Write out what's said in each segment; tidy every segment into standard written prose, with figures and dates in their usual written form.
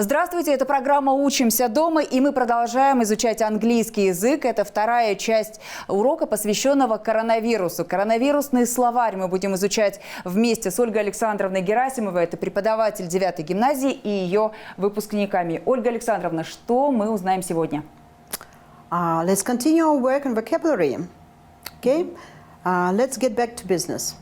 Здравствуйте, это программа «Учимся дома», и мы продолжаем изучать английский язык. Это вторая часть урока, посвященного коронавирусу. Коронавирусный словарь мы будем изучать вместе с Ольгой Александровной Герасимовой. Это преподаватель 9-й гимназии, и ее выпускниками. Ольга Александровна, что мы узнаем сегодня? Let's continue our work on vocabulary. Okay, let's get back to business.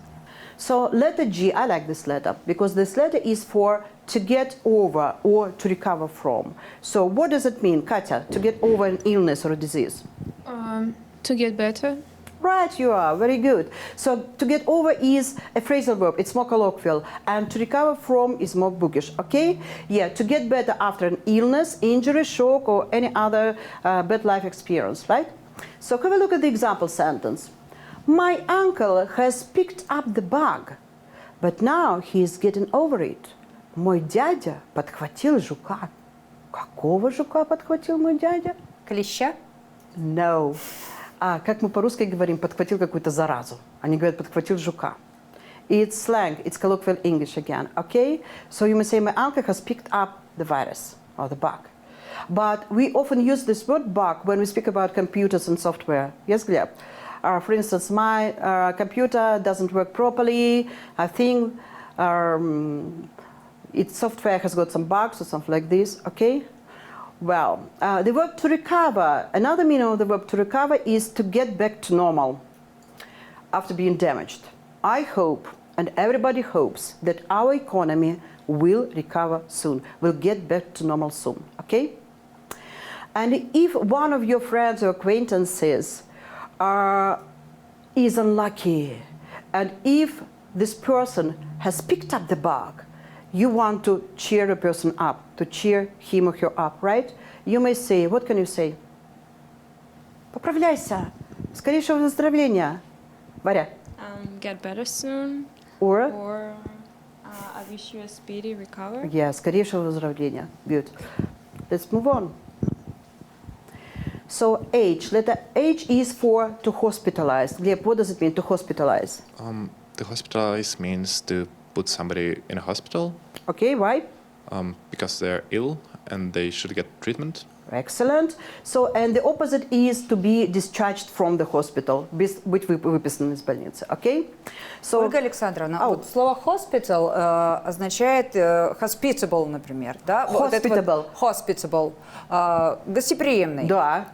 So letter G, I like this letter because this letter is for to get over or to recover from. So what does it mean, Katya, to get over an illness or a disease? To get better. Right, you are, very good. So to get over is a phrasal verb, it's more colloquial, and to recover from is more bookish, okay? Yeah, to get better after an illness, injury, shock, or any other bad life experience, right? So have a look at the example sentence. My uncle has picked up the bug, but now he is getting over it. Мой дядя подхватил жука. Какого жука подхватил мой дядя? Клеща? No. Как мы по-русски говорим, подхватил какую-то заразу. Они говорят, подхватил жука. It's slang, it's colloquial English again, okay? So you may say, my uncle has picked up the virus or the bug. But we often use this word bug when we speak about computers and software. Yes, Gleb? For instance, my computer doesn't work properly. I think its software has got some bugs or something like this, okay? Well, the verb to recover, another meaning of the verb to recover is to get back to normal after being damaged. I hope, and everybody hopes, that our economy will recover soon, will get back to normal soon, okay? And if one of your friends or acquaintances is unlucky, and if this person has picked up the bug, you want to cheer a person up, to cheer him or her up, right? You may say, what can you say? Поправляйся, скорейшего выздоровления. Варя. Get better soon. Or I wish you a speedy recovery. Yeah, скорейшего выздоровления. Good. Let's move on. So H, letter H is for to hospitalize. Gleb, what does it mean to hospitalize? To hospitalize means to put somebody in a hospital. Okay, why? Because they're ill and they should get treatment. Excellent. So, and the opposite is to be discharged from the hospital, быть выписан из больницы. Okay? So, Ольга Александровна, вот слово hospital означает hospitable, например, да? Hospitable. Вот hospitable. Гостеприимный. Да.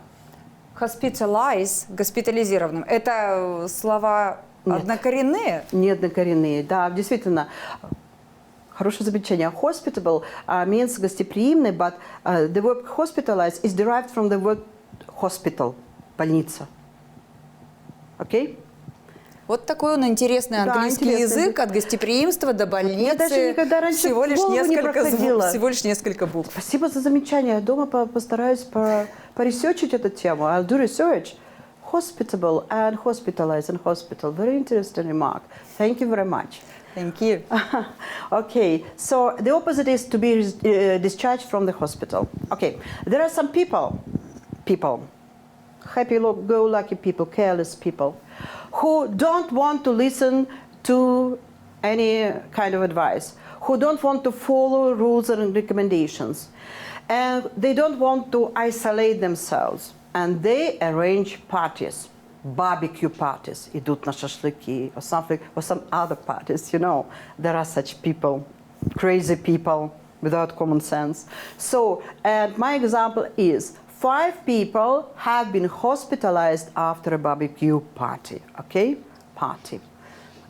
Hospitalize, госпитализированным. Это слова однокоренные? Не однокоренные, да, действительно. Хорошее замечание. Hospitable means гостеприимный, but the word hospitalize is derived from the word hospital, больница. Okay? Вот такой он интересный английский язык, от гостеприимства до больницы. Я даже никогда раньше всего лишь несколько букв. Спасибо за замечание. Я дома постараюсь поресерчить эту тему. I'll do research. Hospitable and hospitalize and hospital. Very interesting remark. Thank you very much. Thank you. Okay, so the opposite is to be discharged from the hospital. Okay, there are some people, happy-go-lucky people, careless people, who don't want to listen to any kind of advice, who don't want to follow rules and recommendations, and they don't want to isolate themselves, and they arrange parties. Barbecue parties, идут на шашлыки, or something, or some other parties, you know. There are such people, crazy people without common sense. So, and my example is 5 people have been hospitalized after a barbecue party, okay? Party.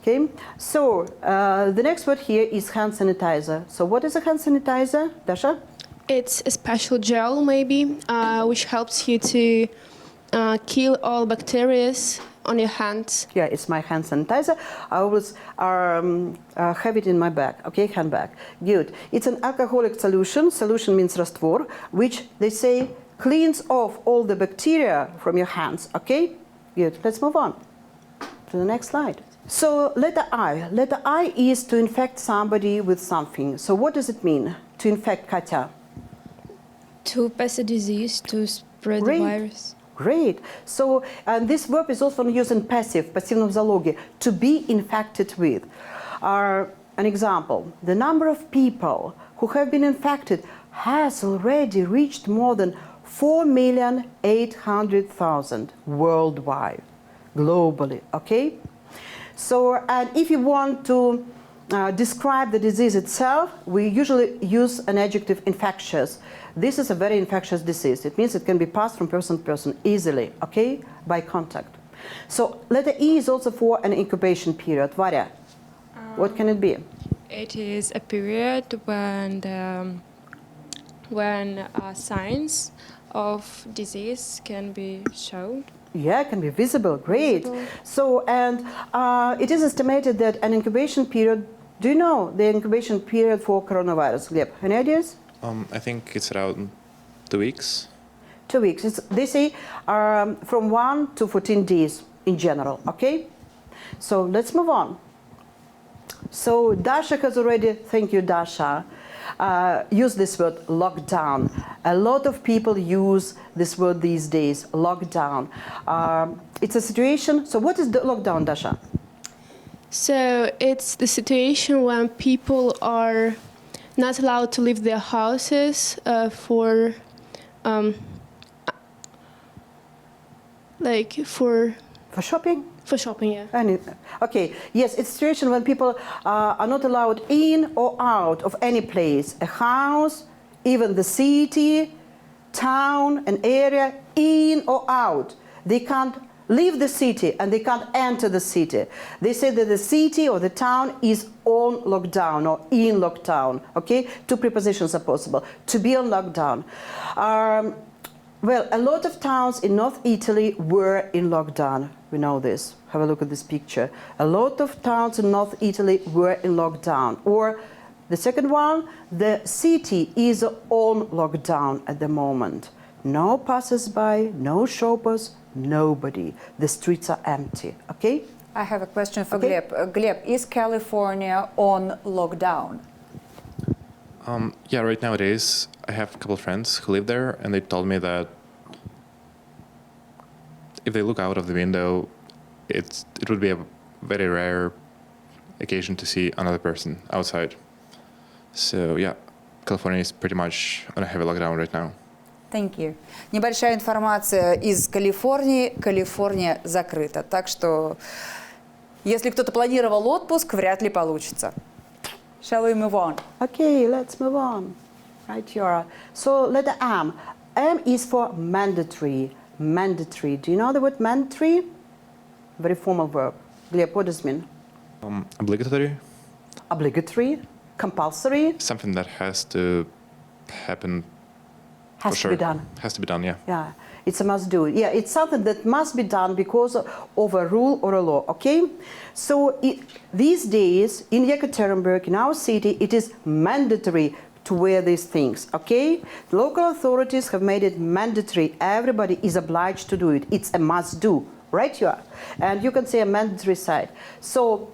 Okay, so the next word here is hand sanitizer. So what is a hand sanitizer, Dasha? It's a special gel, maybe, which helps you to kill all bacteria on your hands. Yeah, it's my hand sanitizer. I always have it in my bag, okay, handbag. Good. It's an alcoholic solution. Solution means раствор, which they say cleans off all the bacteria from your hands, okay? Good. Let's move on to the next slide. So letter I. Letter I is to infect somebody with something. So what does it mean to infect, Katya? To pass a disease, to spread the virus. Great. So this verb is also used in passive, пассивном залоге, to be infected with. An example, the number of people who have been infected has already reached more than 4,800,000 worldwide, globally, okay? So, and if you want to describe the disease itself, we usually use an adjective infectious. This is a very infectious disease. It means it can be passed from person to person easily, okay, by contact. So letter E is also for an incubation period. Varya, what can it be? It is a period when signs of disease can be shown. Yeah, it can be visible. Great. So, and it is estimated that an incubation period. Do you know the incubation period for coronavirus, Gleb? Any ideas? I think it's around 2 weeks. 2 weeks. They say from 1 to 14 days in general, okay? So let's move on. So Dasha has already, thank you Dasha, used this word lockdown. A lot of people use this word these days, lockdown. It's a situation, so what is the lockdown, Dasha? So it's the situation when people are not allowed to leave their houses for shopping? For shopping, yeah. Okay, yes, it's a situation when people are not allowed in or out of any place, a house, even the city, town, an area, in or out. They can't leave the city and they can't enter the city. They say that the city or the town is on lockdown or in lockdown, okay? Two prepositions are possible. To be on lockdown. Well, a lot of towns in North Italy were in lockdown. We know this. Have a look at this picture. A lot of towns in North Italy were in lockdown. Or the second one, the city is on lockdown at the moment. No passers-by, no shoppers, nobody. The streets are empty, okay? I have a question for Okay. Gleb. Gleb, is California on lockdown? Yeah, right now it is. I have a couple of friends who live there, and they told me that if they look out of the window, it would be a very rare occasion to see another person outside. So yeah, California is pretty much on a heavy lockdown right now. Thank you. Небольшая информация из Калифорнии. Калифорния закрыта. Так что, если кто-то планировал отпуск, вряд ли получится. Shall we move on? Okay, let's move on. Right, Yora. So letter M. M is for mandatory. Mandatory. Do you know the word mandatory? Very formal verb. Gleb, what does it mean? Obligatory? Obligatory? Compulsory? Something that has to happen. Has for to sure. be done. Has to be done, yeah. Yeah, it's a must do. Yeah, it's something that must be done because of a rule or a law, okay? So these days in Yekaterinburg, in our city, it is mandatory to wear these things, okay? The local authorities have made it mandatory. Everybody is obliged to do it. It's a must do, right? You are. And you can say a mandatory side. So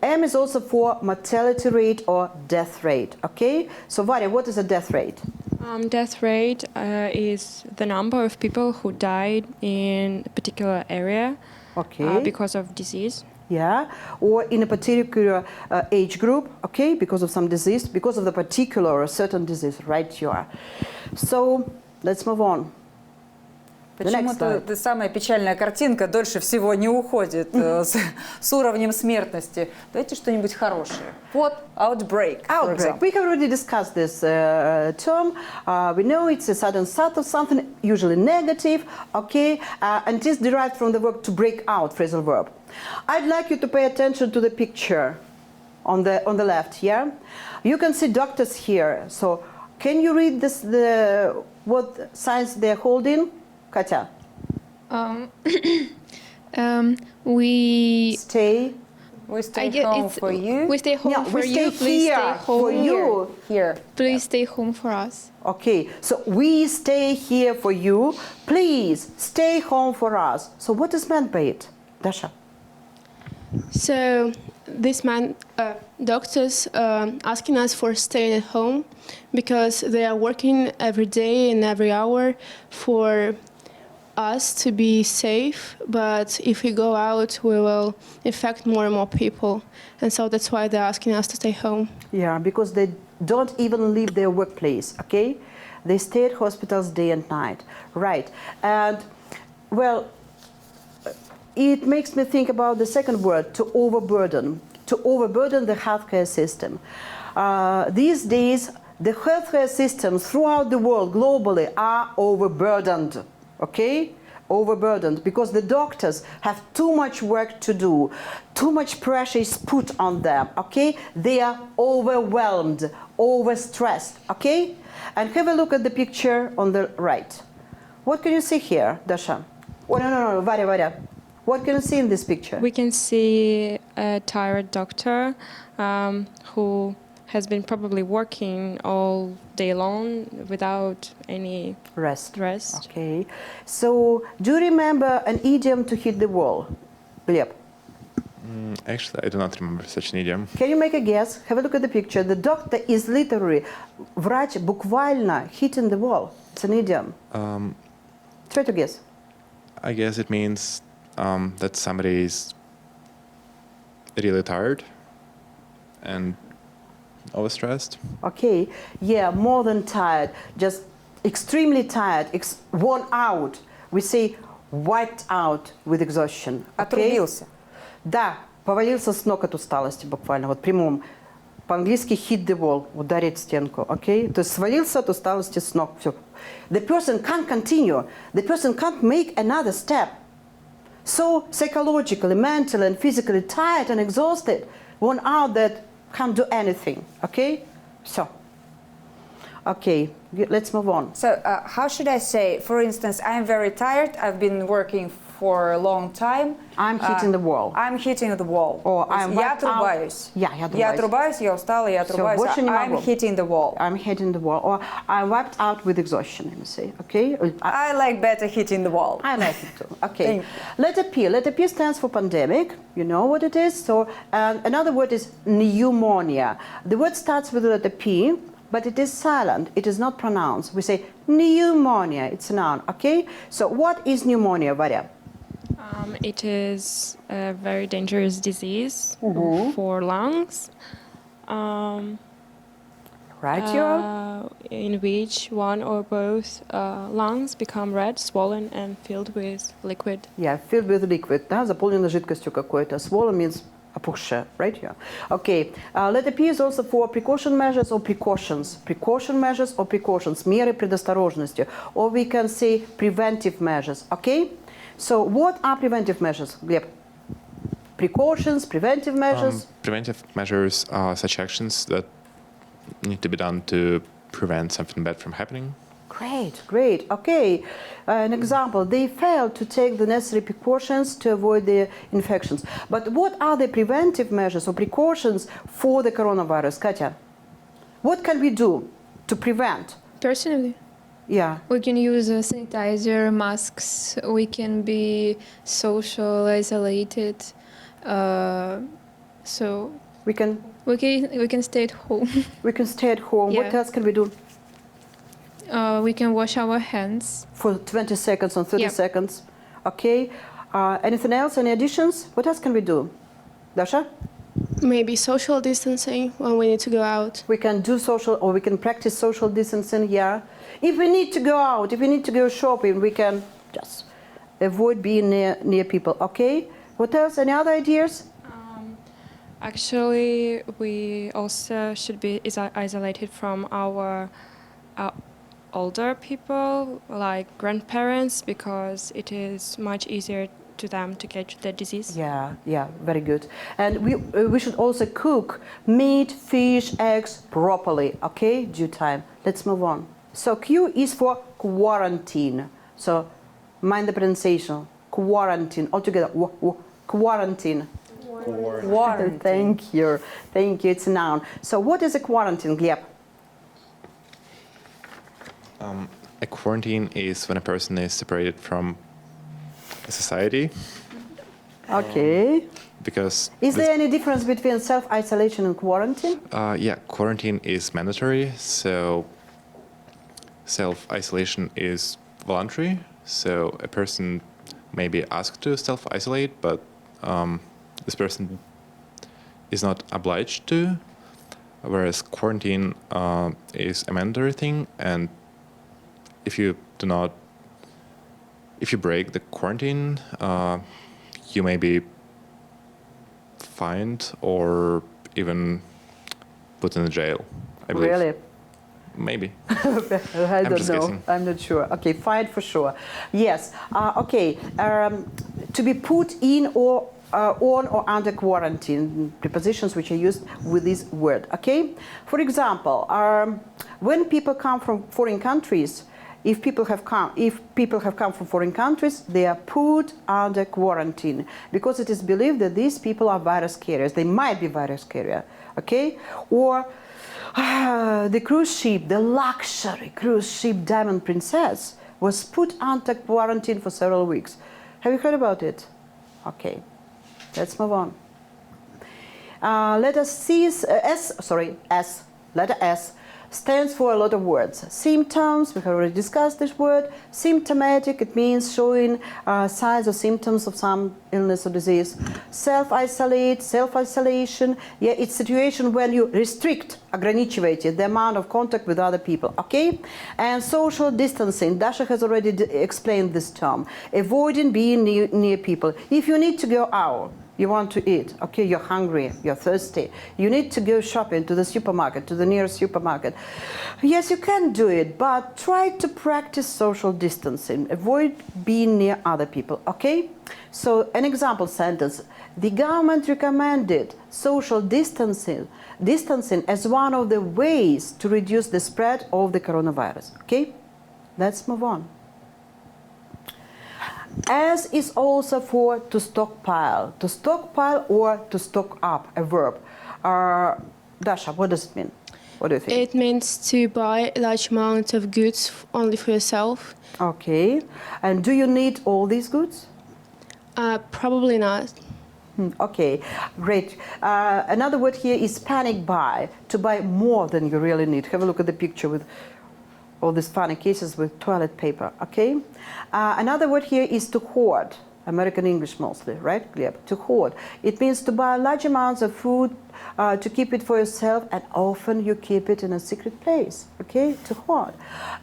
M is also for mortality rate or death rate, okay? So Varya, what is a death rate? Death rate is the number of people who died in a particular area because of disease. Yeah, or in a particular age group, okay, because of some disease, because of the particular or certain disease, right, you are. So, let's move on. Почему-то самая печальная картинка дольше всего не уходит с уровнем смертности. Давайте что-нибудь хорошее. Вот outbreak, for example. We have already discussed this term. We know it's a sudden start of something, usually negative, okay, and it is derived from the verb to break out, phrasal verb. I'd like you to pay attention to the picture on the left, yeah? You can see doctors here. So, can you read this, what signs they're holding? Katya. We stay home for you. We stay home for you. Please stay home for you. Here. Please stay home for us. Okay, so we stay here for you. Please stay home for us. So what is meant by it, Dasha? So this man, doctors asking us for staying at home because they are working every day and every hour for us to be safe, but if we go out, we will infect more and more people. And so that's why they're asking us to stay home. Yeah, because they don't even leave their workplace, okay? They stay at hospitals day and night, right? And, well, it makes me think about the second word, to overburden the healthcare system. These days, the healthcare systems throughout the world, globally, are overburdened, okay? Overburdened, because the doctors have too much work to do, too much pressure is put on them, okay? They are overwhelmed, overstressed, okay? And have a look at the picture on the right. What can you see here, Dasha? Oh, no, Varya. What can you see in this picture? We can see a tired doctor who has been probably working all day long without any Rest. rest. Okay. So, do you remember an idiom to hit the wall? Gleb. Actually, I do not remember such an idiom. Can you make a guess? Have a look at the picture. The doctor is literally, врач буквально hitting the wall. It's an idiom. Try to guess. I guess it means that somebody is really tired and overstressed. Okay. Yeah, more than tired. Just extremely tired, worn out. We say wiped out with exhaustion. Okay? Отрубился. Да, повалился с ног от усталости буквально, вот прямом. По-английски hit the wall, ударить стенку, okay? То есть свалился от усталости с ног, все. The person can't continue, the person can't make another step. So psychologically, mentally and physically tired and exhausted, worn out that can't do anything, okay? So, okay, let's move on. So how should I say, for instance, I'm very tired, I've been working for a long time. I'm hitting the wall. I'm hitting the wall. Or I'm я wiped out. отрубаюсь. Я Я отрубаюсь, я устала, я отрубаюсь. больше не I'm могу. hitting the wall. I'm hitting the wall. Or I'm wiped out with exhaustion, let me say, okay? I like better hitting the wall. I like it too. Okay. Thank you. Letter P stands for pandemic. You know what it is. So another word is pneumonia. The word starts with the letter P, but it is silent. It is not pronounced. We say pneumonia. It's a noun. Okay. So what is pneumonia, Varya? It is a very dangerous disease for lungs. Right, in which one or both lungs become red, swollen, and filled with liquid. Yeah, filled with liquid. Да, заполнено жидкостью какой-то. Swollen means опухшее, right here. Okay. Letter P is also for precaution measures or precautions. Precaution measures or precautions. Меры предосторожности. Or we can say preventive measures. Okay. So what are preventive measures, Gleb? Precautions, preventive measures? Preventive measures are such actions that need to be done to prevent something bad from happening. Great. Okay. An example, they failed to take the necessary precautions to avoid the infections. But what are the preventive measures or precautions for the coronavirus, Katya? What can we do to prevent? Personally, Yeah. we can use a sanitizer, masks. We can be social, isolated. So We can we can stay at home. we can stay at home. What Yeah. else can we do? We can wash our hands. For 20 seconds or 30 Yep. seconds. Okay. Anything else? Any additions? What else can we do? Dasha? Maybe social distancing when we need to go out. We can do social, or we can practice social distancing, yeah. If we need to go out, if we need to go shopping, we can just avoid being near people, okay? What else? Any other ideas? Actually, we also should be isolated from our older people, like grandparents, because it is much easier to them to catch the disease. Yeah, very good. And we should also cook meat, fish, eggs properly, okay? Due time. Let's move on. So Q is for quarantine. So mind the pronunciation. Quarantine. All together. Quarantine. Quarantine. Thank you. It's a noun. So what is a quarantine, Gleb? A quarantine is when a person is separated from a society. Okay. Because Is there any difference between self-isolation and quarantine? quarantine is mandatory, so self-isolation is voluntary. So a person may be asked to self-isolate, but this person is not obliged to, whereas quarantine is a mandatory thing, and if you break the quarantine, you may be fined or even put in the jail, I believe. Really? Maybe. I don't just know. guessing. I'm not sure. Okay, fine for sure. Yes. Okay. To be put in or on or under quarantine, prepositions which are used with this word. Okay. For example, when people come from foreign countries, if people have come from foreign countries, they are put under quarantine because it is believed that these people are virus carriers. They might be virus carrier. Okay. Or the cruise ship, the luxury cruise ship Diamond Princess, was put under quarantine for several weeks. Have you heard about it? Okay, let's move on. Letter S stands for a lot of words. Symptoms, we have already discussed this word. Symptomatic, it means showing signs or symptoms of some illness or disease. Self-isolate, self-isolation, yeah, it's a situation when you restrict, ограничиваете the amount of contact with other people, okay? And social distancing, Dasha has already explained this term. Avoiding being near people. If you need to go out, you want to eat, okay, you're hungry, you're thirsty, you need to go shopping to the supermarket, to the nearest supermarket. Yes, you can do it, but try to practice social distancing. Avoid being near other people, okay? So an example sentence, the government recommended social distancing as one of the ways to reduce the spread of the coronavirus, okay? Let's move on. As is also for to stockpile or to stock up, a verb. Dasha, what does it mean? What do you think? It means to buy a large amount of goods only for yourself. Okay. And do you need all these goods? Probably not. Okay, great. Another word here is panic buy, to buy more than you really need. Have a look at the picture with all these funny cases with toilet paper, okay? Another word here is to hoard, American English mostly, right, Gleb? To hoard. It means to buy large amounts of food, to keep it for yourself, and often you keep it in a secret place, okay? To hoard.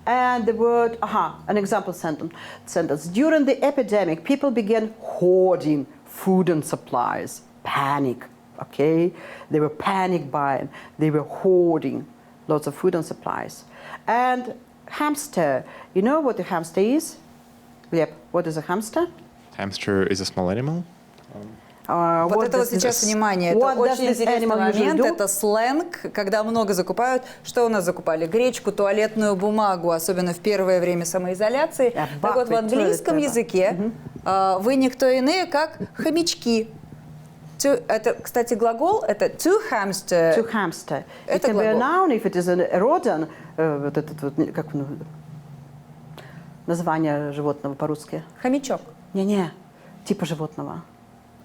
And the word, an example sentence. During the epidemic, people began hoarding food and supplies. Panic, okay? They were panic buying. They were hoarding lots of food and supplies. And hamster, you know what a hamster is? Yep, what is a hamster? Hamster is a small animal. Вот это вот сейчас, внимание, это очень интересный момент, это сленг, когда много закупают. Что у нас закупали? Гречку, туалетную бумагу, особенно в первое время самоизоляции. Так вот, в английском языке вы никто иные, как хомячки. Это, кстати, глагол, это to hamster. To hamster. Это it can be a noun if it is a rodent. Вот этот вот, как название животного по-русски? Хомячок. Не-не, типа животного.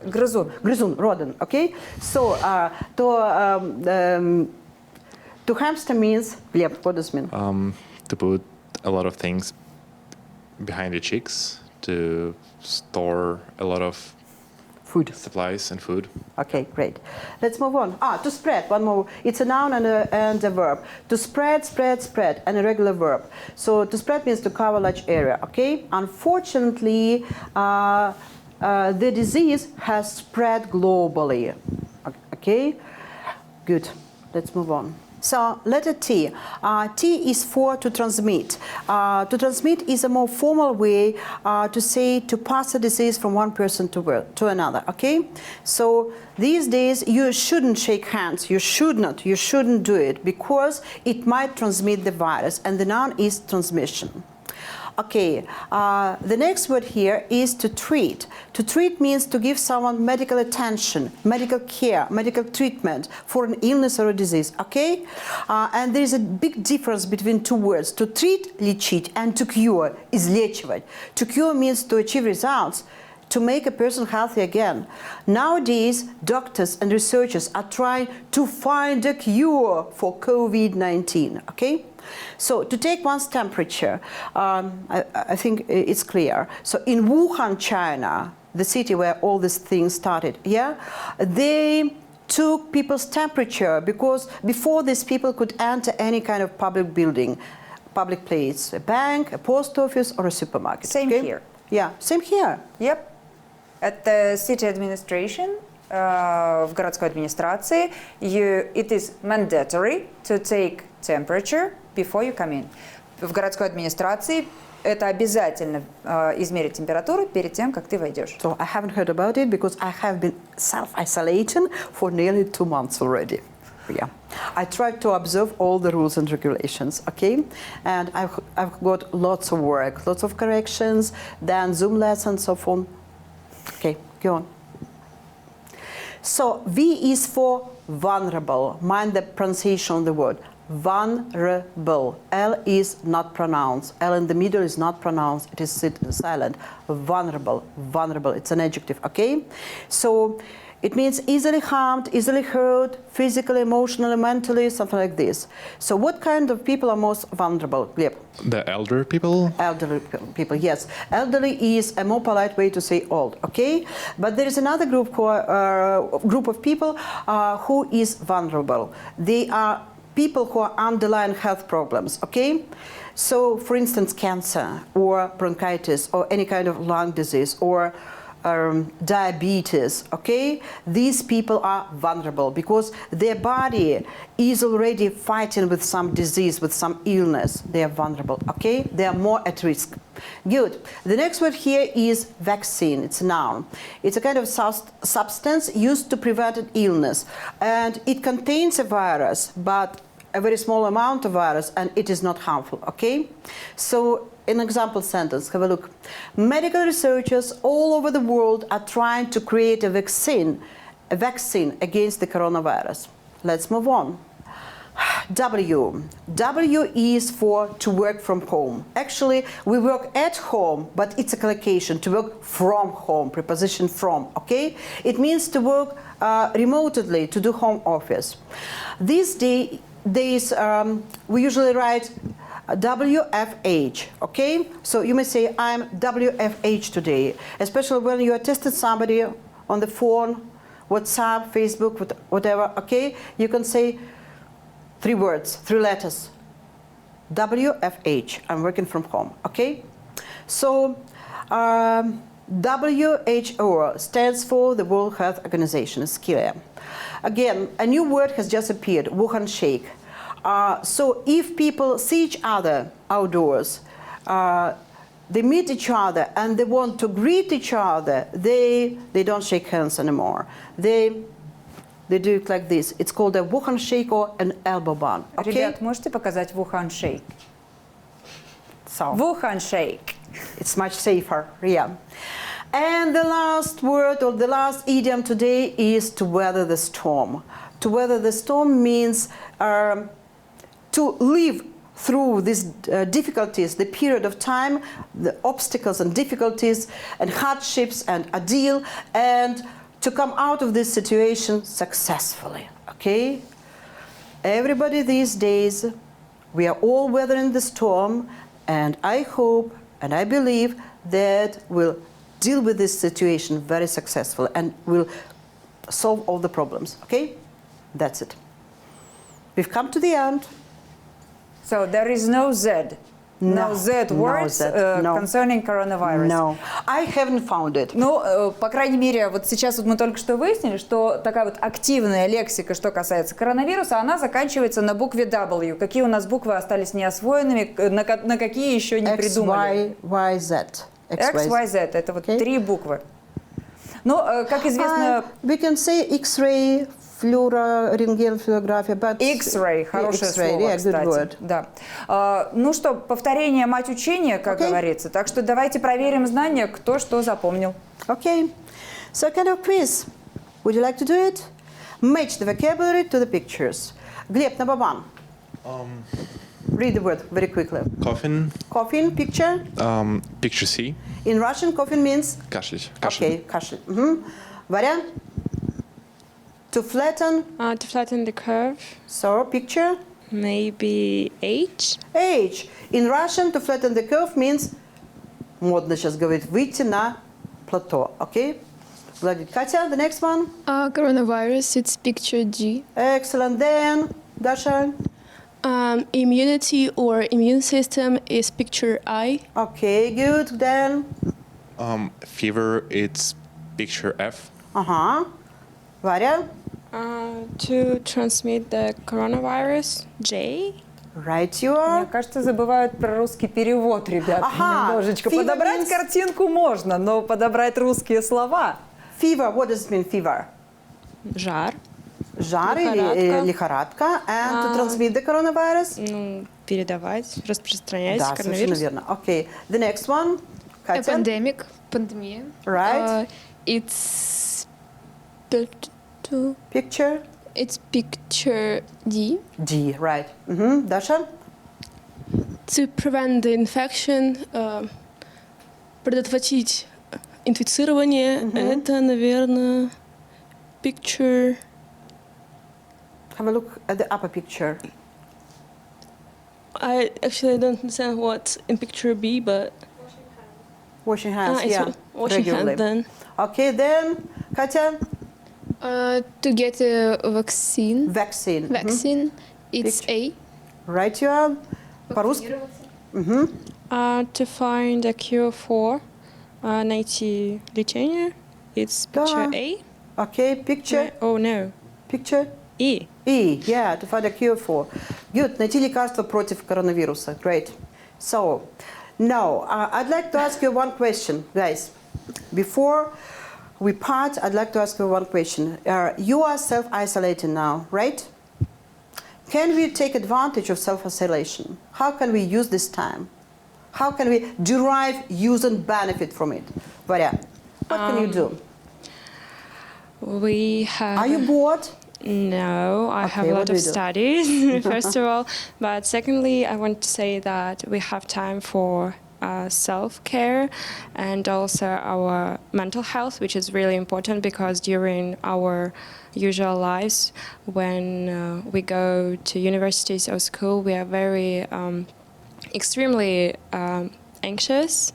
Грызун. Грызун, rodent, okay? So, to hamster means, Gleb, what does it mean? To put a lot of things behind the cheeks, to store a lot of Food. supplies and food. Okay, great. Let's move on. To spread, one more. It's a noun and a verb. To spread, and a regular verb. So to spread means to cover a large area, okay? Unfortunately, the disease has spread globally, okay? Good. Let's move on. So, letter T. T is for to transmit. To transmit is a more formal way to say to pass a disease from one person to another, okay? So, these days you shouldn't shake hands. You shouldn't do it because it might transmit the virus, and the noun is transmission. Okay, the next word here is to treat. To treat means to give someone medical attention, medical care, medical treatment for an illness or a disease, okay? And there is a big difference between two words. To treat, лечить, and to cure is лечивать. To cure means to achieve results. to make a person healthy again. Nowadays, doctors and researchers are trying to find a cure for COVID-19, okay? So to take one's temperature, I think it's clear. So in Wuhan, China, the city where all these things started, yeah, they took people's temperature because before this people could enter any kind of public building, public place, a bank, a post office, or a supermarket. Same here. Yeah, same here. Yep. At the city administration, в городской администрации, it is mandatory to take temperature before you come in. В городской администрации это обязательно измерить температуру перед тем, как ты войдешь. So I haven't heard about it because I have been self-isolating for nearly 2 months already. Yeah, I tried to observe all the rules and regulations, okay? And I've got lots of work, lots of corrections, then Zoom lessons, so on. Okay, go on. So V is for vulnerable. Mind the pronunciation of the word. Vulnerable. L is not pronounced. L in the middle is not pronounced. It is silent. Vulnerable. Vulnerable. It's an adjective, okay? So it means easily harmed, easily hurt, physically, emotionally, mentally, something like this. So what kind of people are most vulnerable, Gleb? The elder people? Elderly people, yes. Elderly is a more polite way to say old, okay? But there is another group of people who is vulnerable. They are people who are underlying health problems, okay? So, for instance, cancer or bronchitis or any kind of lung disease or diabetes, okay? These people are vulnerable because their body is already fighting with some disease, with some illness. They are vulnerable, okay? They are more at risk. Good. The next word here is vaccine. It's a noun. It's a kind of substance used to prevent an illness. And it contains a virus, but a very small amount of virus, and it is not harmful, okay? So, an example sentence, have a look. Medical researchers all over the world are trying to create a vaccine against the coronavirus. Let's move on. W. W is for to work from home. Actually, we work at home, but it's a collocation, to work from home, preposition from, okay? It means to work remotely, to do home office. These days, we usually write WFH, okay? So you may say, I'm WFH today, especially when you are testing somebody on the phone, WhatsApp, Facebook, whatever, okay? You can say 3 words, 3 letters. WFH, I'm working from home, okay? So WHO stands for the World Health Organization, it's clear. Again, a new word has just appeared, Wuhan shake. So if people see each other outdoors, they meet each other and they want to greet each other, they don't shake hands anymore. They do it like this. It's called a Wuhan shake or an elbow bump. Okay? Ребят, можете показать Wuhan shake? So Wuhan shake. it's much safer, yeah. And the last word or the last idiom today is to weather the storm. To weather the storm means to live through these difficulties, the period of time, the obstacles and difficulties and hardships and ordeal, and to come out of this situation successfully, okay? Everybody these days, we are all weathering the storm, and I hope and I believe that we'll deal with this situation very successfully and we'll solve all the problems, okay? That's it. We've come to the end. So there is no Z. No Z words concerning coronavirus. No, I haven't found it. Ну, по крайней мере, вот сейчас вот мы только что выяснили, что такая вот активная лексика, что касается коронавируса, она заканчивается на букве W. Какие у нас буквы остались неосвоенными, на какие еще не придумали? X, Y, Z. X, Y, Z. Это вот 3 буквы. Ну, как известно... We can say X-ray, флюорография, but... X-ray, хорошее слово, yeah, кстати. good word. Да. Ну что, повторение мать учения, как говорится. Так что давайте проверим знания, кто что запомнил. Okay. So kind of quiz. Would you like to do it? Match the vocabulary to the pictures. Gleb, number 1. Read the word very quickly. Coffin. Coffin, picture. Picture C. In Russian, coffin means? Кашлять. Okay, кашель. Варя? To flatten. To flatten the curve, So, picture. maybe H. H. In Russian, to flatten the curve means, модно сейчас говорить, выйти на плато. Okay? Владимир. Катя, the next one. Coronavirus, it's picture G. Excellent. Then, Dasha. Immunity or immune system is picture I. Okay, good. Then, Fever, it's picture F. Варя. To transmit the coronavirus, J. Right, you Мне are. кажется, забывают про русский перевод, ребята, Ага. немножечко. Fever Подобрать means- картинку можно, но подобрать русские слова. Fever, what does it mean, fever? Жар. Жар или лихорадка. And to transmit the coronavirus? Ну, передавать, распространять Да, совершенно коронавирус. верно. Okay, the next one. A Катя. pandemic, пандемия. Right. It's Picture. Picture D. D, right. Даша. to prevent the infection, предотвратить инфицирование. Это, наверное, picture. Have a look at the upper picture. I don't understand what's in picture B, but Washing hands, it's yeah. washing regularly. hand then. Okay, then, Katya. To get a vaccine. Vaccine. Vaccine, it's A. Right, you are. По-русски. To find a cure for найти лечение, it's picture Да. A. Okay, picture. Oh no, Picture. E. E, yeah, to find a cure for. Good, найти лекарство против коронавируса. Great. So, now, I'd like to ask you one question, guys. Before we part, I'd like to ask you one question. You are self-isolating now, right? Can we take advantage of self-isolation? How can we use this time? How can we derive use and benefit from it? Varya, what can you do? We have. Are you bored? No, I have Okay, a what lot do of you do? studies, first of all. But secondly, I want to say that we have time for self-care and also our mental health, which is really important because during our usual lives, when we go to universities or school, we are very extremely anxious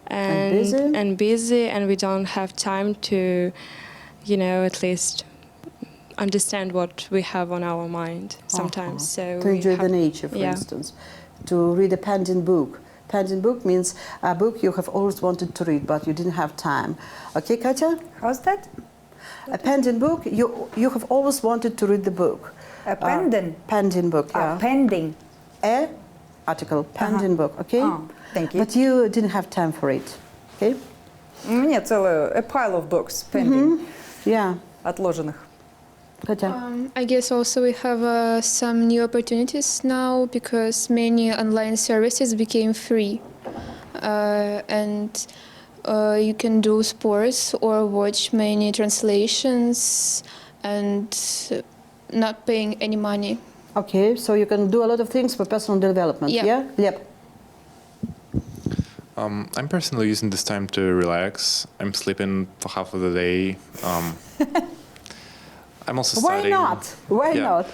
and busy, and we don't have time to, at least understand what we have on our mind sometimes. So to we enjoy the have- nature, for yeah. instance, to read a pending book. Pending book means a book you have always wanted to read, but you didn't have time. Okay, Katya? How's that? A pending book, you have always wanted to read the book. A pending? Pending book, yeah. Pending. A article, pending book, okay? Thank you. But you didn't have time for it, okay? У меня целая a pile of books pending, Yeah. отложенных. Katya? I guess also we have some new opportunities now because many online services became free. And you can do sports or watch many translations and not paying any money. Okay, so you can do a lot of things for personal development, Yeah. yeah? Lep. I'm personally using this time to relax. I'm sleeping for half of the day. I'm also Why studying. not? Why Yeah. not?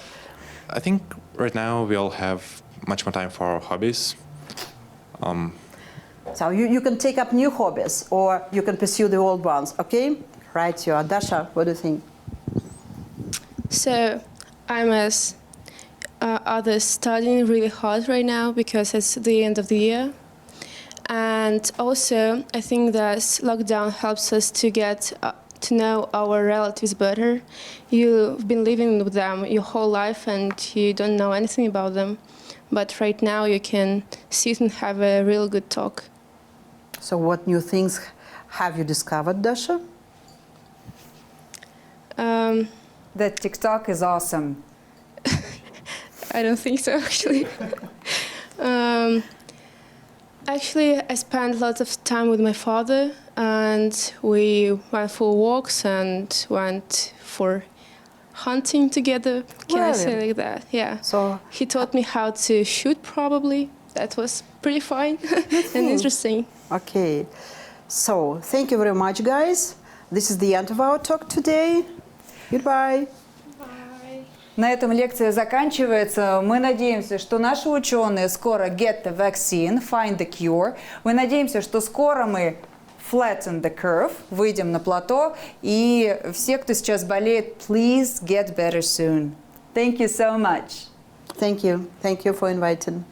I think right now we all have much more time for our hobbies. So you can take up new hobbies or you can pursue the old ones, okay? Right, you are. Dasha, what do you think? So I'm as others studying really hard right now because it's the end of the year. And also, I think that lockdown helps us to get to know our relatives better. You've been living with them your whole life and you don't know anything about them. But right now you can sit and have a real good talk. So what new things have you discovered, Dasha? That TikTok is awesome. I don't think so, actually. Actually, I spent lots of time with my father, and we went for walks and went for hunting together. Can I say Really? like that? Yeah. So He taught me how to shoot probably. That was pretty fun and interesting. okay. So thank you very much, guys. This is the end of our talk today. Goodbye. На этом лекция заканчивается. Мы надеемся, что наши ученые скоро get the vaccine, find the cure. Мы надеемся, что скоро мы flatten the curve, выйдем на плато. И все, кто сейчас болеет, please get better soon. Thank you so much. Thank you. Thank you for inviting.